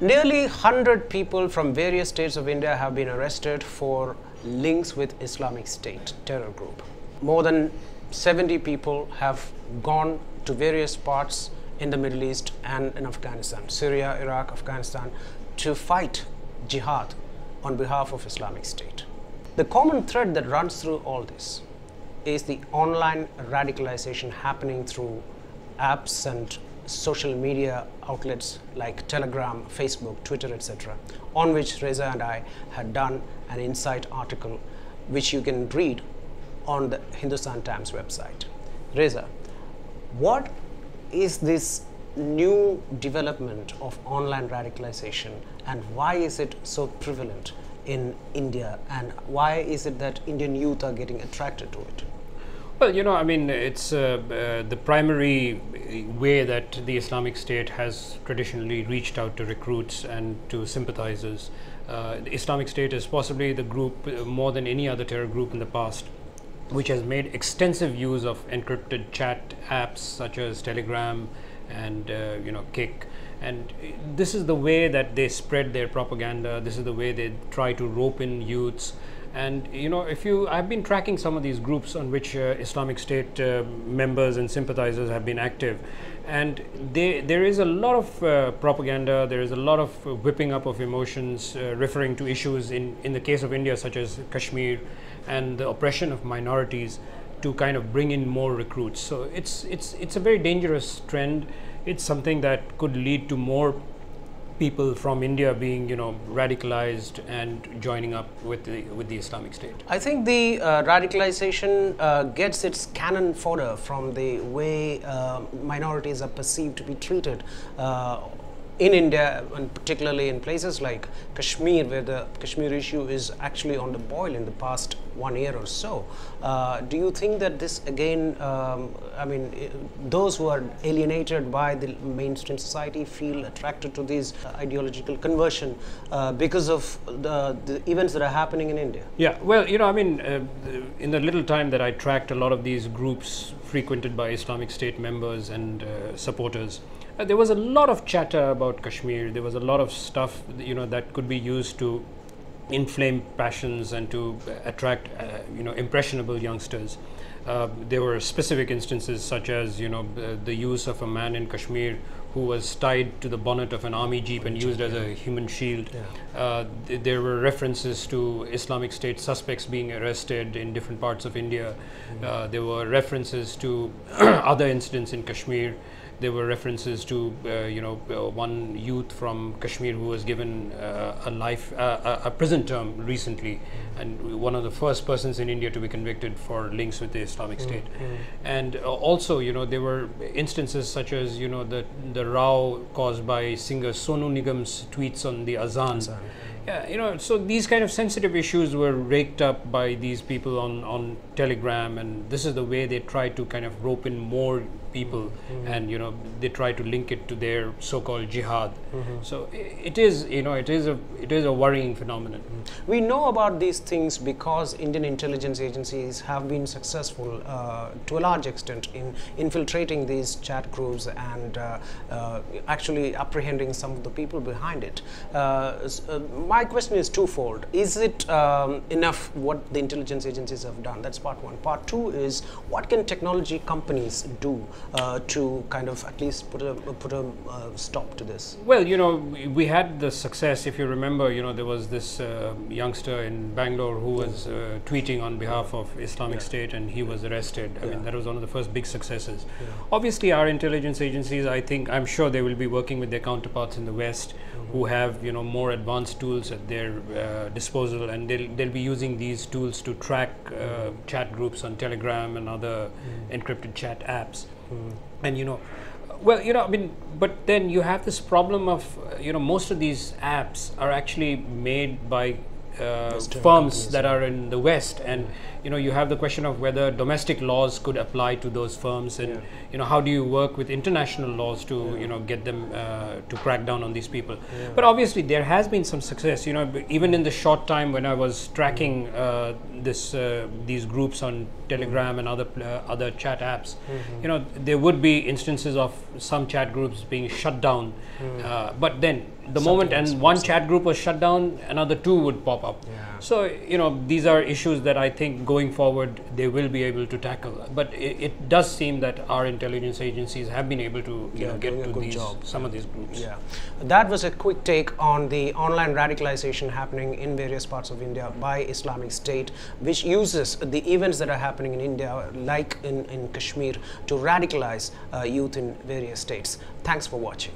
Nearly 100 people from various states of India have been arrested for links with Islamic State terror group. More than 70 people have gone to various parts in the Middle East and in Afghanistan, Syria, Iraq, Afghanistan, to fight jihad on behalf of Islamic State. The common thread that runs through all this is the online radicalization happening through apps and social media outlets like Telegram, Facebook, Twitter, etc., on which Reza and I had done an insight article which you can read on the Hindustan Times website. Reza, what is this new development of online radicalization and why is it so prevalent in India, and why is it that Indian youth are getting attracted to it? Well, I mean, it's the primary way that the Islamic State has traditionally reached out to recruits and to sympathizers. The Islamic State is possibly the group, more than any other terror group in the past, which has made extensive use of encrypted chat apps such as Telegram and Kik. And this is the way that they spread their propaganda. This is the way they try to rope in youths. And I've been tracking some of these groups on which Islamic State members and sympathizers have been active, and there is a lot of propaganda. There is a lot of whipping up of emotions, referring to issues in the case of India, such as Kashmir and the oppression of minorities, to kind of bring in more recruits. So it's a very dangerous trend. It's something that could lead to more people from India being, radicalized and joining up with the Islamic State. I think the radicalization gets its cannon fodder from the way minorities are perceived to be treated in India, and particularly in places like Kashmir, where the Kashmir issue is actually on the boil in the past 1 year or so. Do you think that this again, those who are alienated by the mainstream society feel attracted to this ideological conversion because of the events that are happening in India? Yeah, well, in the little time that I tracked a lot of these groups frequented by Islamic State members and supporters, there was a lot of chatter about Kashmir. There was a lot of stuff, that could be used to inflame passions and to attract, impressionable youngsters. There were specific instances such as, the use of a man in Kashmir who was tied to the bonnet of an army jeep and used as a human shield. Yeah. There were references to Islamic State suspects being arrested in different parts of India. There were references to other incidents in Kashmir. There were references to, one youth from Kashmir who was given a prison term recently, and one of the first persons in India to be convicted for links with the Islamic State. And also, there were instances such as, the row caused by singer Sonu Nigam's tweets on the Azan. Yeah, so these kind of sensitive issues were raked up by these people on Telegram, and this is the way they try to kind of rope in more people, and they try to link it to their so-called jihad. So it is a worrying phenomenon. We know about these things because Indian intelligence agencies have been successful to a large extent in infiltrating these chat groups and actually apprehending some of the people behind it. My question is twofold. Is it enough what the intelligence agencies have done? That's part one. Part two is, what can technology companies do to kind of at least put a stop to this? Well, we had the success. If you remember, there was this youngster in Bangalore who was tweeting on behalf of Islamic State, and he was arrested. I mean, that was one of the first big successes. Obviously, our intelligence agencies, I'm sure they will be working with their counterparts in the West, who have more advanced tools at their disposal, and they'll be using these tools to track chat groups on Telegram and other encrypted chat apps. And but then you have this problem of most of these apps are actually made by firms that are in the West, and you have the question of whether domestic laws could apply to those firms, and how do you work with international laws to get them to crack down on these people. But obviously there has been some success, even in the short time when I was tracking these groups on Telegram and other chat apps. There would be instances of some chat groups being shut down, but then the moment one chat group was shut down, another 2 would pop up. So these are issues that I think going forward they will be able to tackle. But it does seem that our intelligence agencies have been able to get to some of these groups. That was a quick take on the online radicalization happening in various parts of India by Islamic State, which uses the events that are happening in India, like in Kashmir, to radicalize youth in various states. Thanks for watching.